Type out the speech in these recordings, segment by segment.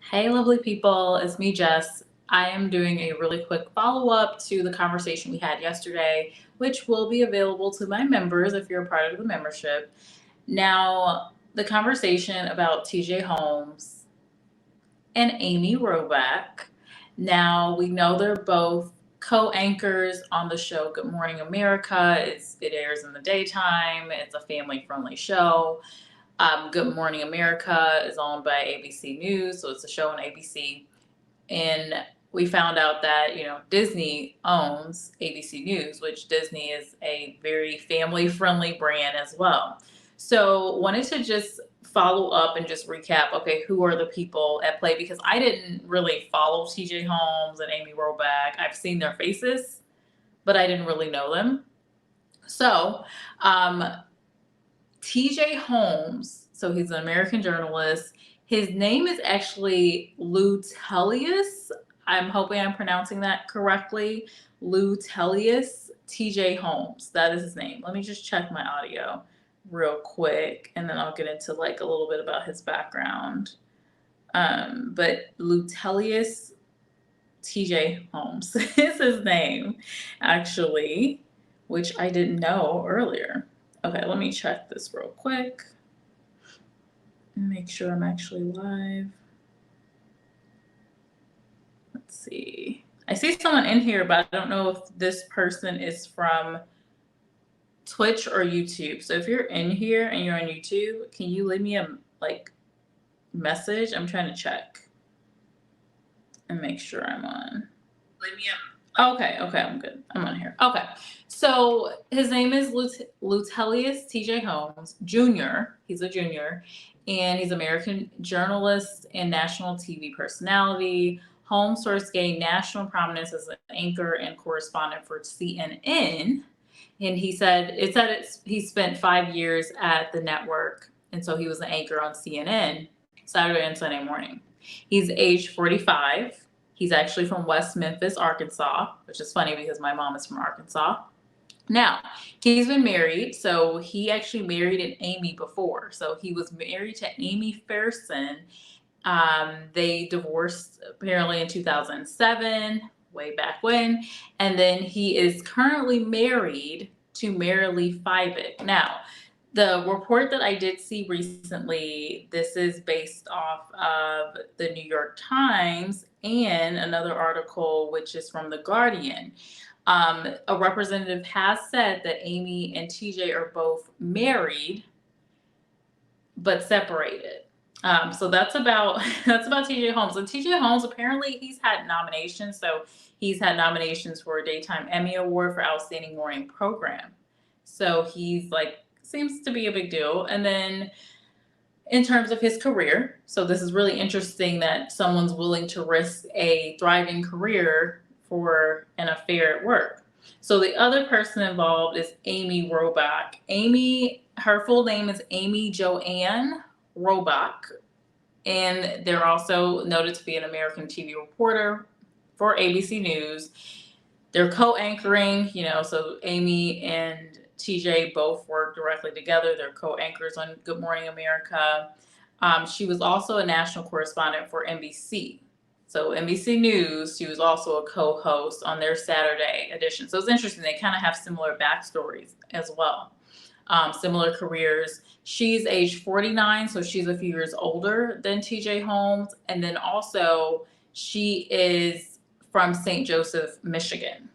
Hey, lovely people, it's me, Jess. I am doing a really quick follow up to the conversation we had yesterday, which will be available to my members if you're a part of the membership. Now, the conversation about TJ Holmes and Amy Robach. Now, we know they're both co anchors on the show Good Morning America. It airs in the daytime, it's a family friendly show. Good Morning America is owned by ABC News, so it's a show on ABC. And we found out that, Disney owns ABC News, which Disney is a very family friendly brand as well. So, wanted to just follow up and just recap, okay, who are the people at play? Because I didn't really follow TJ Holmes and Amy Robach. I've seen their faces, but I didn't really know them. So, TJ Holmes, so he's an American journalist. His name is actually Lou Tellius. I'm hoping I'm pronouncing that correctly. Lou Tellius, TJ Holmes. That is his name. Let me just check my audio real quick, and then I'll get into like a little bit about his background. But Lou Tellius, TJ Holmes is his name, actually, which I didn't know earlier. Okay, let me check this real quick and make sure I'm actually live. Let's see. I see someone in here, but I don't know if this person is from Twitch or YouTube. So if you're in here and you're on YouTube, can you leave me a message? I'm trying to check and make sure I'm on. Leave me a Okay, I'm good. I'm on here. Okay. So his name is Lutelius TJ Holmes Jr. He's a junior, and he's an American journalist and national TV personality. Holmes first gained national prominence as an anchor and correspondent for CNN. And he he spent 5 years at the network. And so he was an anchor on CNN Saturday and Sunday morning. He's age 45. He's actually from West Memphis, Arkansas, which is funny because my mom is from Arkansas. Now, he's been married. So he actually married an Amy before. So he was married to Amy Fairson. They divorced apparently in 2007, way back when. And then he is currently married to Marilee Fivick. Now, the report that I did see recently, this is based off of the New York Times and another article, which is from The Guardian. A representative has said that Amy and TJ are both married, but separated. So that's about TJ Holmes. And TJ Holmes, apparently he's had nominations. So he's had nominations for a Daytime Emmy Award for Outstanding Morning Program. So he's seems to be a big deal. And then in terms of his career, so this is really interesting that someone's willing to risk a thriving career for an affair at work. So the other person involved is Amy Robach. Her full name is Amy Joanne Robach, and they're also noted to be an American TV reporter for ABC News. They're co-anchoring, so Amy and TJ both work directly together. They're co-anchors on Good Morning America. She was also a national correspondent for NBC. So NBC News, she was also a co-host on their Saturday edition. So it's interesting. They kind of have similar backstories as well. Similar careers. She's age 49, so she's a few years older than TJ Holmes. And then also she is from St. Joseph, Michigan.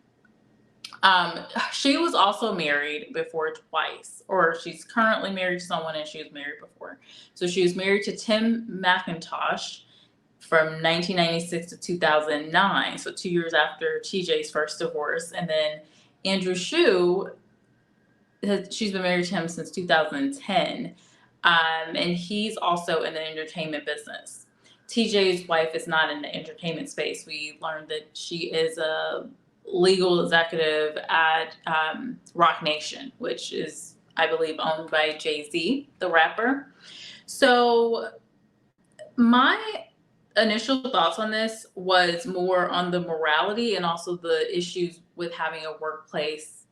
She was also married before twice, or she's currently married to someone and she was married before. So she was married to Tim McIntosh from 1996 to 2009, so 2 years after TJ's first divorce. And then Andrew Shue, she's been married to him since 2010, and he's also in the entertainment business. TJ's wife is not in the entertainment space. We learned that she is a legal executive at Roc Nation, which is, I believe, owned by Jay-Z, the rapper. So my initial thoughts on this was more on the morality and also the issues with having a workplace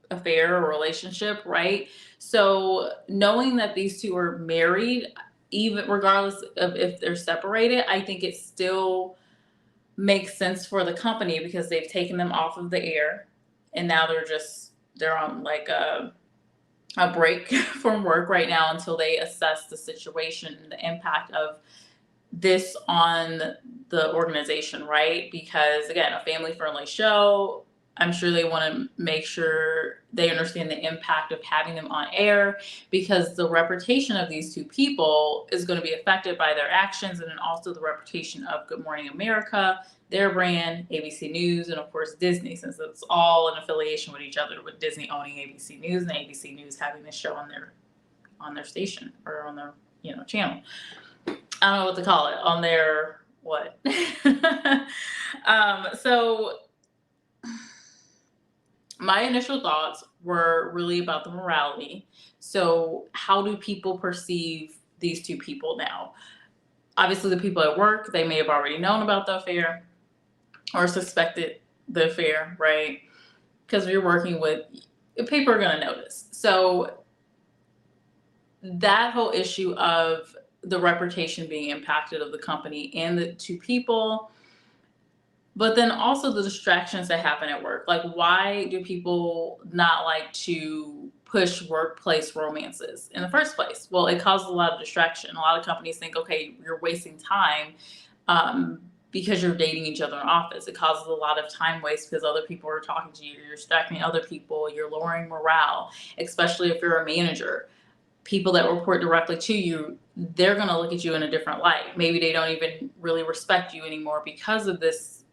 affair or relationship, right? So knowing that these two are married, even regardless of if they're separated, I think it still makes sense for the company because they've taken them off of the air and now they're on like a break from work right now until they assess the situation and the impact of this on the organization, right? Because again, a family friendly show, I'm sure they want to make sure they understand the impact of having them on air because the reputation of these two people is going to be affected by their actions, and then also the reputation of Good Morning America, their brand, ABC News, and of course Disney, since it's all in affiliation with each other, with Disney owning ABC News and ABC News having this show on their station or on their channel. I don't know what to call it, on their what. So my initial thoughts were really about the morality. So how do people perceive these two people now? Obviously, the people at work, they may have already known about the affair or suspected the affair, right? Because you're working with, people are going to notice. So that whole issue of the reputation being impacted of the company and the two people, but then also the distractions that happen at work. Like, why do people not like to push workplace romances in the first place? Well, it causes a lot of distraction. A lot of companies think, okay, you're wasting time because you're dating each other in office. It causes a lot of time waste because other people are talking to you. You're distracting other people. You're lowering morale, especially if you're a manager. People that report directly to you, they're going to look at you in a different light. Maybe they don't even really respect you anymore because of this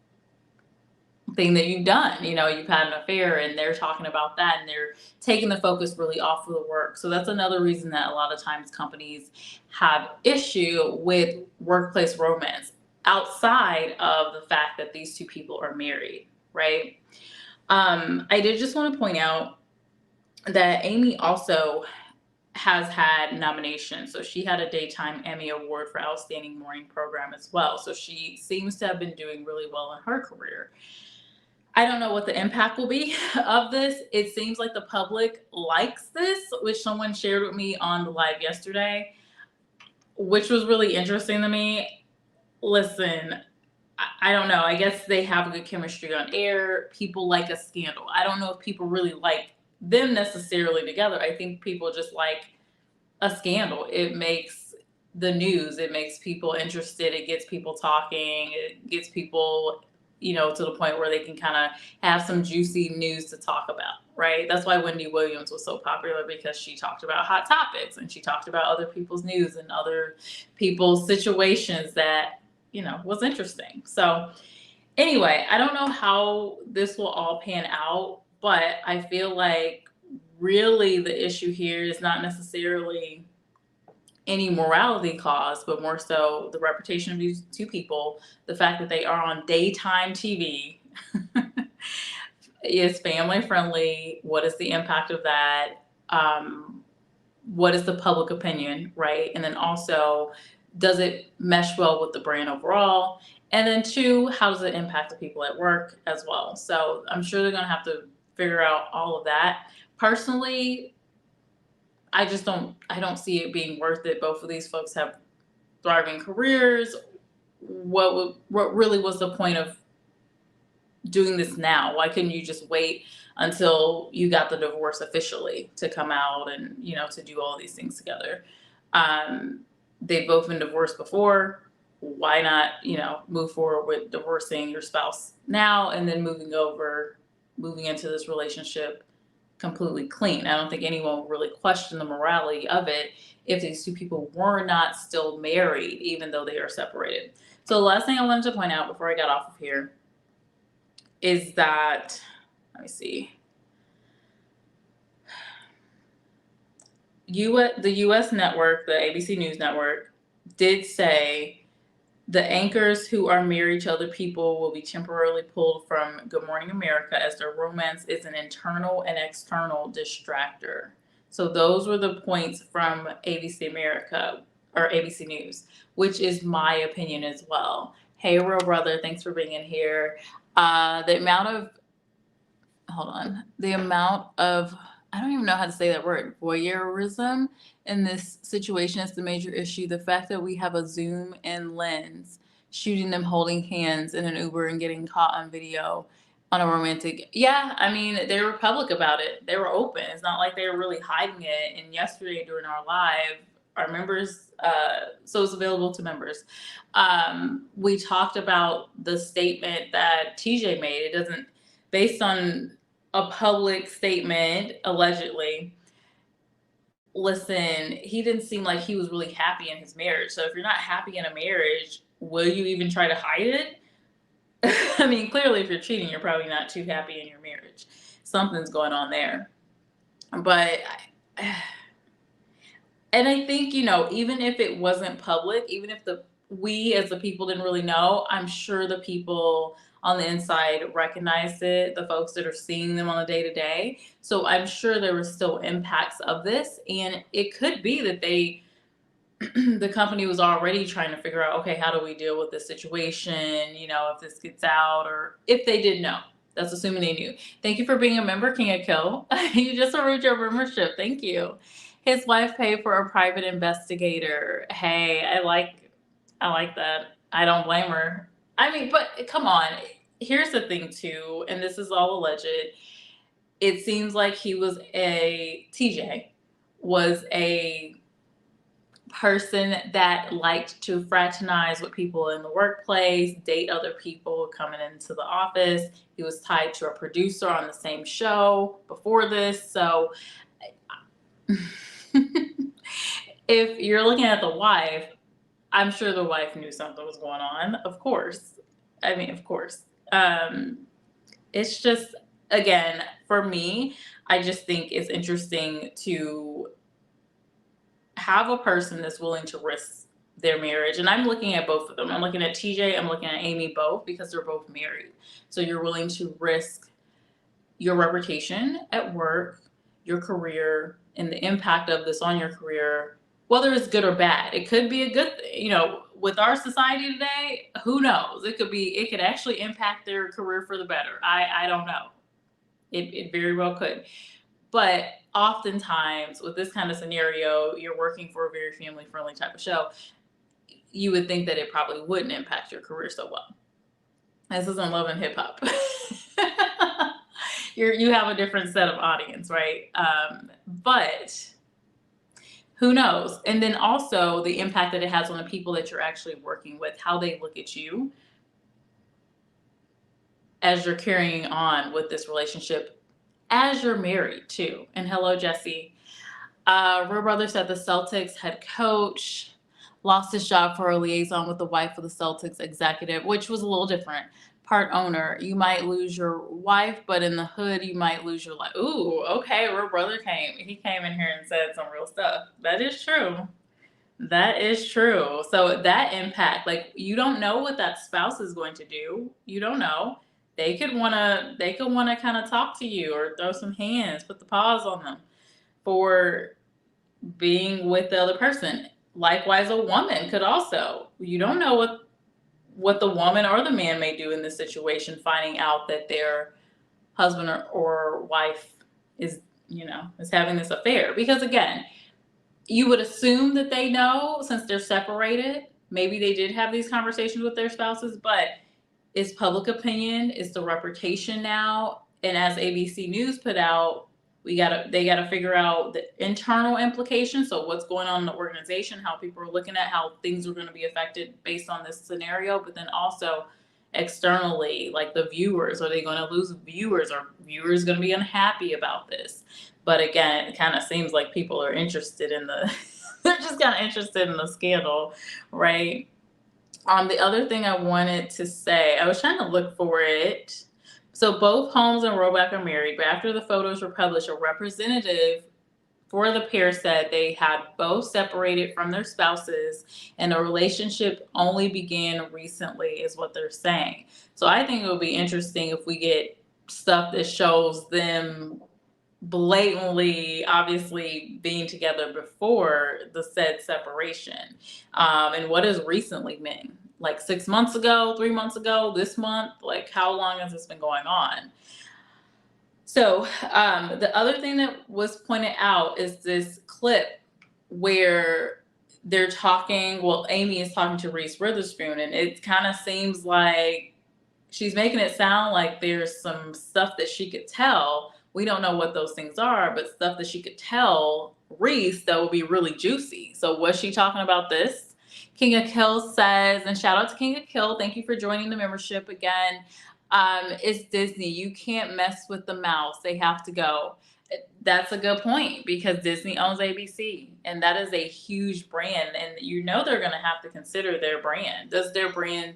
thing that you've done. You've had an affair and they're talking about that and they're taking the focus really off of the work. So that's another reason that a lot of times companies have issue with workplace romance outside of the fact that these two people are married, right? I did just want to point out that Amy also has had nominations. So she had a Daytime Emmy Award for Outstanding Morning Program as well. So she seems to have been doing really well in her career. I don't know what the impact will be of this. It seems like the public likes this, which someone shared with me on the live yesterday, which was really interesting to me. Listen, I don't know. I guess they have a good chemistry on air. People like a scandal. I don't know if people really like them necessarily together. I think people just like a scandal. It makes the news. It makes people interested. It gets people talking. It gets people, to the point where they can kind of have some juicy news to talk about, right? That's why Wendy Williams was so popular, because she talked about hot topics and she talked about other people's news and other people's situations that, was interesting. So anyway, I don't know how this will all pan out, but I feel like really the issue here is not necessarily any morality clause, but more so the reputation of these two people, the fact that they are on daytime TV. Is family friendly? What is the impact of that? What is the public opinion, right? And then also, does it mesh well with the brand overall? And then two, how does it impact the people at work as well? So I'm sure they're going to have to figure out all of that. Personally, I don't see it being worth it. Both of these folks have thriving careers. What really was the point of doing this now? Why couldn't you just wait until you got the divorce officially to come out and, to do all these things together? They've both been divorced before. Why not, move forward with divorcing your spouse now and then moving into this relationship completely clean? I don't think anyone will really question the morality of it if these two people were not still married, even though they are separated. So the last thing I wanted to point out before I got off of here is that, let me see, the U.S. network, the ABC News network, did say the anchors who are married to other people will be temporarily pulled from Good Morning America as their romance is an internal and external distractor. So those were the points from ABC America or ABC News, which is my opinion as well. Hey, real brother, thanks for being in here. The amount of, I don't even know how to say that word, voyeurism in this situation is the major issue. The fact that we have a zoom in lens shooting them holding hands in an Uber and getting caught on video on a romantic. Yeah, I mean, they were public about it. They were open. It's not like they were really hiding it. And yesterday during our live, our members, so it's available to members. We talked about the statement that TJ made. It doesn't, based on a public statement, allegedly, listen, he didn't seem like he was really happy in his marriage. So if you're not happy in a marriage, will you even try to hide it? I mean, clearly, if you're cheating, you're probably not too happy in your marriage. Something's going on there. But, and I think, even if it wasn't public, even if we as the people didn't really know, I'm sure the people on the inside recognized it, the folks that are seeing them on a day-to-day. So I'm sure there were still impacts of this. And it could be that the company was already trying to figure out, okay, how do we deal with this situation? If this gets out, or if they did know. That's assuming they knew. Thank you for being a member, King of Kill. You just approved your membership. Thank you. His wife paid for a private investigator. Hey, I like that. I don't blame her. I mean, but come on. Here's the thing too, and this is all alleged. It seems like TJ was a person that liked to fraternize with people in the workplace, date other people coming into the office. He was tied to a producer on the same show before this. So if you're looking at the wife, I'm sure the wife knew something was going on. Of course. I mean, of course. It's just, again, for me, I just think it's interesting to have a person that's willing to risk their marriage. And I'm looking at both of them. I'm looking at TJ, I'm looking at Amy, both, because they're both married. So you're willing to risk your reputation at work, your career, and the impact of this on your career, whether it's good or bad. It could be a good thing. With our society today, who knows? It could actually impact their career for the better. I don't know. It very well could. But oftentimes with this kind of scenario, you're working for a very family-friendly type of show, you would think that it probably wouldn't impact your career so well. This isn't Love and Hip Hop. You have a different set of audience, right? But who knows? And then also the impact that it has on the people that you're actually working with, how they look at you as you're carrying on with this relationship, as you're married too. And hello, Jesse. Real Brother said the Celtics head coach lost his job for a liaison with the wife of the Celtics executive, which was a little different. Part owner, you might lose your wife, but in the hood, you might lose your life. Ooh, okay. Real Brother he came in here and said some real stuff. That is true. That is true. So that impact, like, you don't know what that spouse is going to do. You don't know. They could want to kind of talk to you or throw some hands, put the paws on them for being with the other person. Likewise, a woman could also. You don't know what the woman or the man may do in this situation, finding out that their husband or wife is having this affair. Because again, you would assume that they know since they're separated. Maybe they did have these conversations with their spouses, but it's public opinion, it's the reputation now. And as ABC News put out, they gotta figure out the internal implications. So what's going on in the organization, how people are looking at how things are going to be affected based on this scenario, but then also externally, like the viewers, are they going to lose viewers? Are viewers going to be unhappy about this? But again, it kind of seems like people are interested in they're just kind of interested in the scandal, right? The other thing I wanted to say, I was trying to look for it. So both Holmes and Robach are married, but after the photos were published, a representative for the pair said they had both separated from their spouses and the relationship only began recently, is what they're saying. So I think it would be interesting if we get stuff that shows them blatantly, obviously, being together before the said separation. And what does recently mean? Like 6 months ago, 3 months ago, this month? Like, how long has this been going on? So the other thing that was pointed out is this clip where they're talking. Well, Amy is talking to Reese Witherspoon, and it kind of seems like she's making it sound like there's some stuff that she could tell. We don't know what those things are, but stuff that she could tell Reese that would be really juicy. So was she talking about this? King of Kill says, and shout out to King of Kill. Thank you for joining the membership again. It's Disney. You can't mess with the mouse. They have to go. That's a good point because Disney owns ABC, and that is a huge brand. And you know they're going to have to consider their brand. Does their brand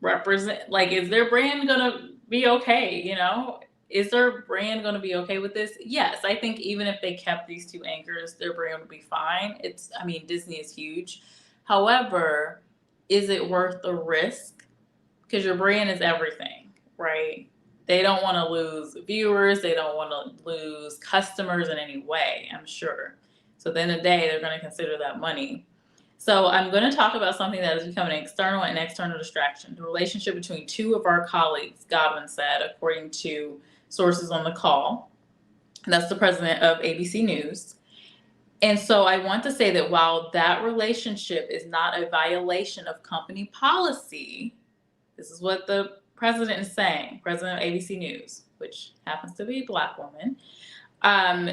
represent, like, is their brand going to be okay? You know, is their brand going to be okay with this? Yes, I think even if they kept these two anchors, their brand would be fine. I mean, Disney is huge. However, is it worth the risk? Because your brand is everything, right? They don't want to lose viewers. They don't want to lose customers in any way, I'm sure. So at the end of the day, they're going to consider that money. So I'm going to talk about something that has become an external and external distraction. The relationship between two of our colleagues, Godwin said, according to sources on the call. That's the president of ABC News. And so I want to say that while that relationship is not a violation of company policy, this is what the president is saying, president of ABC News, which happens to be a Black woman.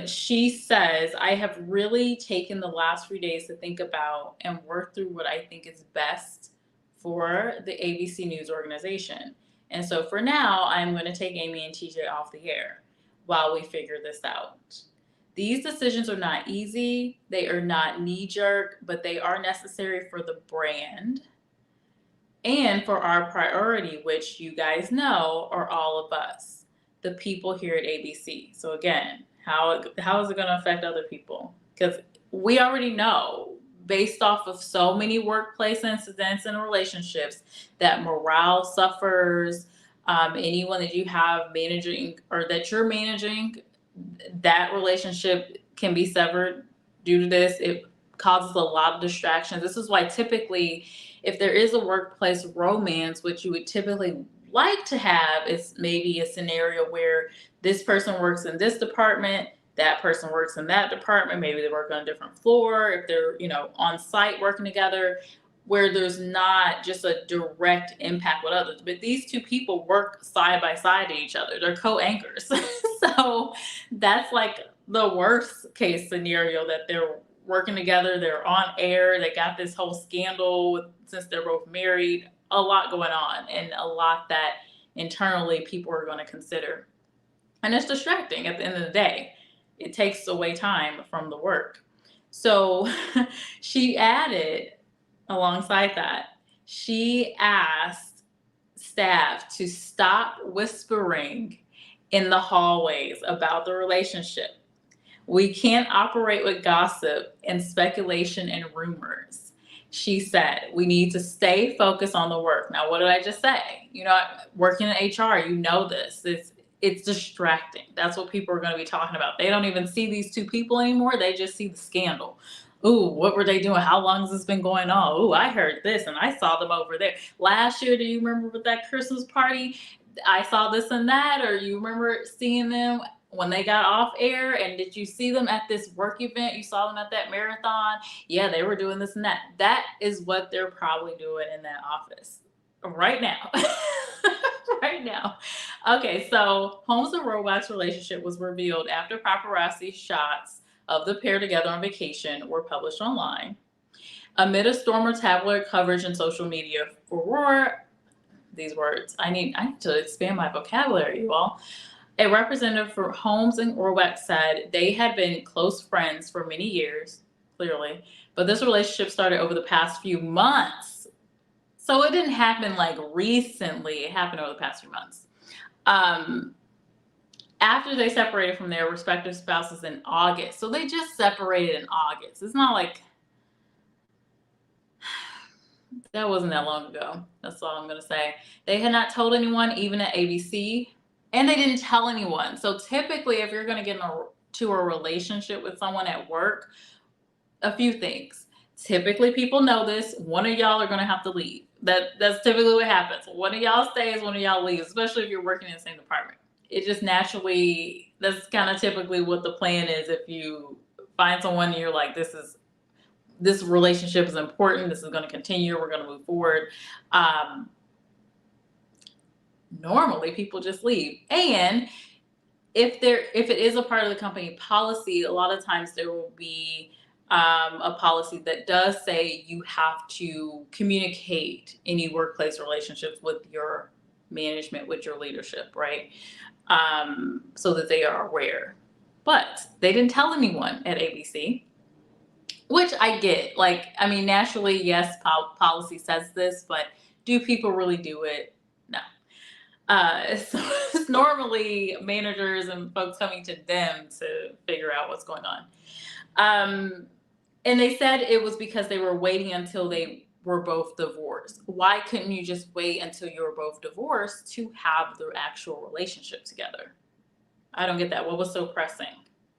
She says, I have really taken the last few days to think about and work through what I think is best for the ABC News organization. And so for now, I'm going to take Amy and TJ off the air while we figure this out. These decisions are not easy. They are not knee-jerk, but they are necessary for the brand and for our priority, which you guys know are all of us, the people here at ABC. So again, how is it going to affect other people? Because we already know, based off of so many workplace incidents and relationships, that morale suffers. Anyone that you have managing or that you're managing, that relationship can be severed due to this. It causes a lot of distractions. This is why typically, if there is a workplace romance, what you would typically like to have is maybe a scenario where this person works in this department, that person works in that department, maybe they work on a different floor, if they're, on site working together, where there's not just a direct impact with others. But these two people work side by side to each other. They're co-anchors. So that's like the worst case scenario, that they're working together, they're on air, they got this whole scandal since they're both married, a lot going on, and a lot that internally people are going to consider. And it's distracting at the end of the day. It takes away time from the work. So she added, alongside that, she asked staff to stop whispering in the hallways about the relationship. We can't operate with gossip and speculation and rumors. She said, we need to stay focused on the work. Now, what did I just say? Working in HR, you know this. It's distracting. That's what people are going to be talking about. They don't even see these two people anymore. They just see the scandal. Ooh, what were they doing? How long has this been going on? Ooh, I heard this and I saw them over there. Last year, do you remember with that Christmas party? I saw this and that. Or you remember seeing them when they got off air? And did you see them at this work event? You saw them at that marathon? Yeah, they were doing this and that. That is what they're probably doing in that office right now. Right now. Okay, so Holmes and Robach's relationship was revealed after paparazzi shots of the pair together on vacation were published online. Amid a storm of tabloid coverage and social media furore, these words, I need to expand my vocabulary, you all. A representative for Holmes and Robach said they had been close friends for many years, clearly, but this relationship started over the past few months. So it didn't happen like recently. It happened over the past few months. After they separated from their respective spouses in August. So they just separated in August. It's not like that wasn't that long ago. That's all I'm going to say. They had not told anyone, even at ABC, and they didn't tell anyone. So typically, if you're going to get into a relationship with someone at work, a few things. Typically, people know this. One of y'all are going to have to leave. That's typically what happens. One of y'all stays, one of y'all leaves, especially if you're working in the same department. it just naturally, that's kind of typically what the plan is. If you find someone and you're like, this relationship is important, this is going to continue, we're going to move forward. Normally people just leave. And if it is a part of the company policy, a lot of times there will be a policy that does say you have to communicate any workplace relationships with your management, with your leadership, right? So that they are aware. But they didn't tell anyone at ABC, which I get. Like, I mean, naturally, yes, policy says this, but do people really do it? No. So it's normally managers and folks coming to them to figure out what's going on. And they said it was because they were waiting until they were both divorced. Why couldn't you just wait until you were both divorced to have the actual relationship together? I don't get that. What was so pressing?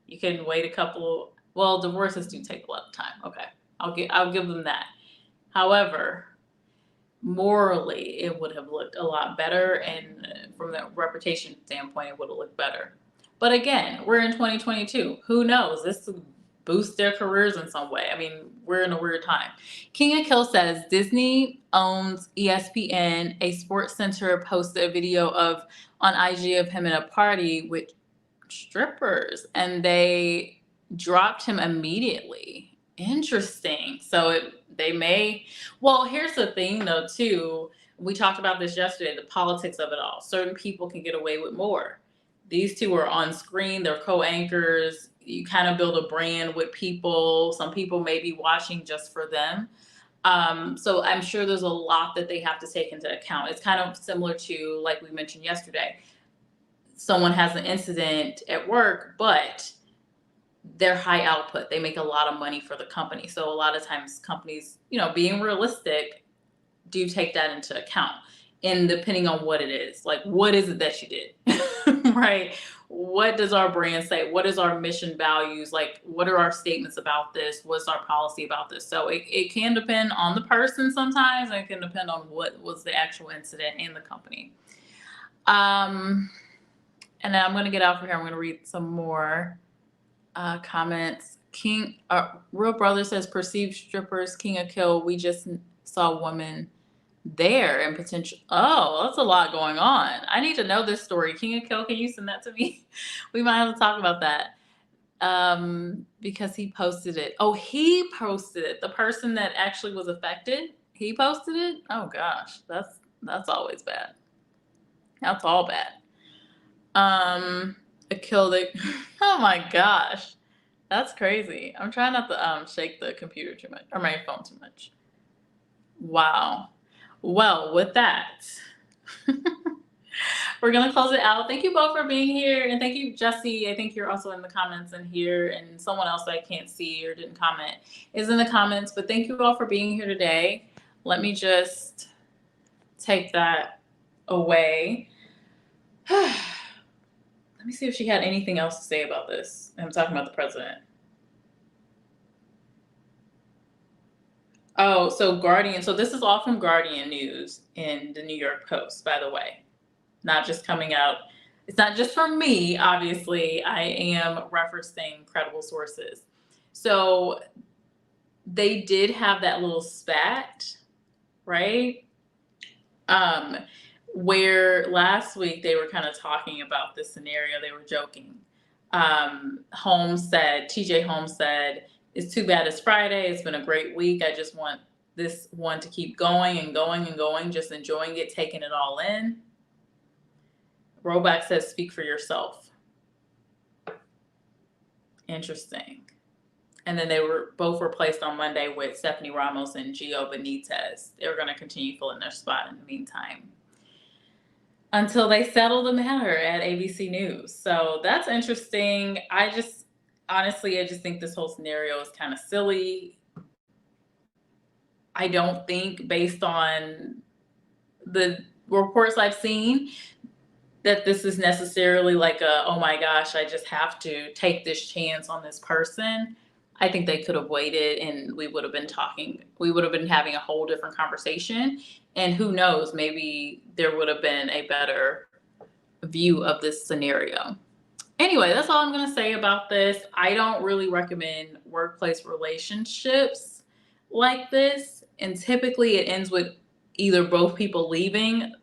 You couldn't wait a couple. Well, divorces do take a lot of time. Okay, I'll give them that. However, morally, it would have looked a lot better, and from the reputation standpoint, it would have looked better. But again, we're in 2022. Who knows? This will boost their careers in some way. I mean, we're in a weird time. King of Kill says Disney owns ESPN. A Sports Center posted a video on IG of him at a party with strippers, and they dropped him immediately. Interesting. So they may. Well, here's the thing, though, too. We talked about this yesterday, the politics of it all. Certain people can get away with more. These two are on screen. They're co-anchors. You kind of build a brand with people. Some people may be watching just for them. So I'm sure there's a lot that they have to take into account. It's kind of similar to, like we mentioned yesterday, someone has an incident at work, but they're high output. They make a lot of money for the company. So a lot of times companies, being realistic, do take that into account. And depending on what it is, like, what is it that you did, right? What does our brand say? What is our mission values? Like, what are our statements about this? What's our policy about this? So it can depend on the person sometimes, and it can depend on what was the actual incident in the company. And then I'm going to get out for here. I'm going to read some more comments. Real Brother says, perceived strippers, King of Kill. We just saw a woman there and potential. Oh, that's a lot going on. I need to know this story. King of Kill, can you send that to me? We might have to talk about that. Because he posted it. Oh, he posted it. The person that actually was affected, he posted it. Oh gosh, that's always bad. That's all bad. I killed it. Oh my gosh, that's crazy. I'm trying not to shake the computer too much or my phone too much. Wow. Well, with that, we're going to close it out. Thank you both for being here. And thank you, Jesse. I think you're also in the comments in here. And someone else that I can't see or didn't comment is in the comments. But thank you all for being here today. Let me just take that away. Let me see if she had anything else to say about this. I'm talking about the president. Oh, so Guardian. So this is all from Guardian News in the New York Post, by the way. Not just coming out. It's not just from me, obviously. I am referencing credible sources. So they did have that little spat, right? Where last week they were kind of talking about this scenario. They were joking. TJ Holmes said, it's too bad it's Friday. It's been a great week. I just want this one to keep going and going and going, just enjoying it, taking it all in. Robach says, speak for yourself. Interesting. And then they were both replaced on Monday with Stephanie Ramos and Gio Benitez. They're going to continue filling their spot in the meantime until they settle the matter at ABC News. So that's interesting. Honestly, I just think this whole scenario is kind of silly. I don't think, based on the reports I've seen, that this is necessarily like oh my gosh, I just have to take this chance on this person. I think they could have waited and we would have been having a whole different conversation. And who knows, maybe there would have been a better view of this scenario. Anyway, that's all I'm going to say about this. I don't really recommend workplace relationships like this. And typically it ends with either both people leaving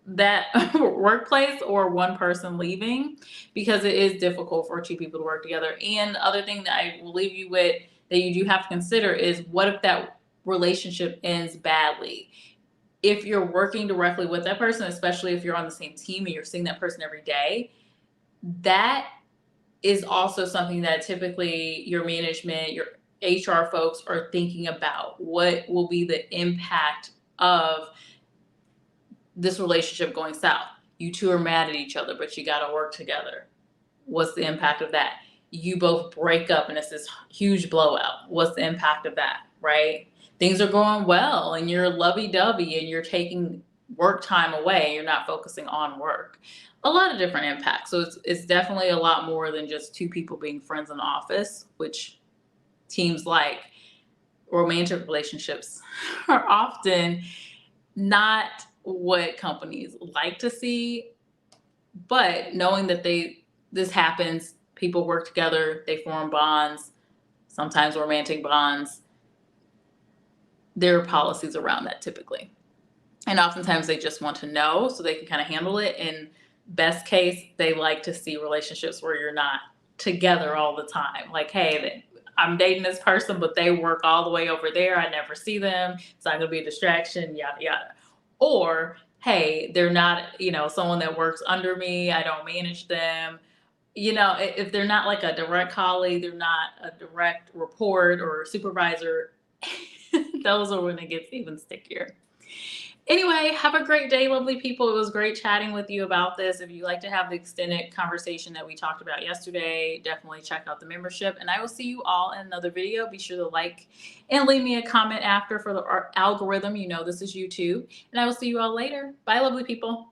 that workplace or one person leaving, because it is difficult for two people to work together. And the other thing that I will leave you with that you do have to consider is, what if that relationship ends badly? If you're working directly with that person, especially if you're on the same team and you're seeing that person every day, that is also something that typically your management, your HR folks are thinking about. What will be the impact of this relationship going south? You two are mad at each other, but you got to work together. What's the impact of that? You both break up and it's this huge blowout. What's the impact of that, right? Things are going well and you're lovey-dovey and you're taking work time away. You're not focusing on work. A lot of different impacts. So it's definitely a lot more than just two people being friends in the office, which teams like. Romantic relationships are often not what companies like to see, but knowing that this happens, people work together, they form bonds, sometimes romantic bonds. There are policies around that typically. And oftentimes they just want to know so they can kind of handle it. In best case, they like to see relationships where you're not together all the time. Like, hey, I'm dating this person, but they work all the way over there. I never see them. It's not going to be a distraction, yada, yada. Or, hey, they're not, someone that works under me. I don't manage them. If they're not like a direct colleague, they're not a direct report or supervisor, those are when it gets even stickier. Anyway, have a great day, lovely people. It was great chatting with you about this. If you like to have the extended conversation that we talked about yesterday, definitely check out the membership. And I will see you all in another video. Be sure to like and leave me a comment after for the algorithm. This is YouTube. And I will see you all later. Bye, lovely people.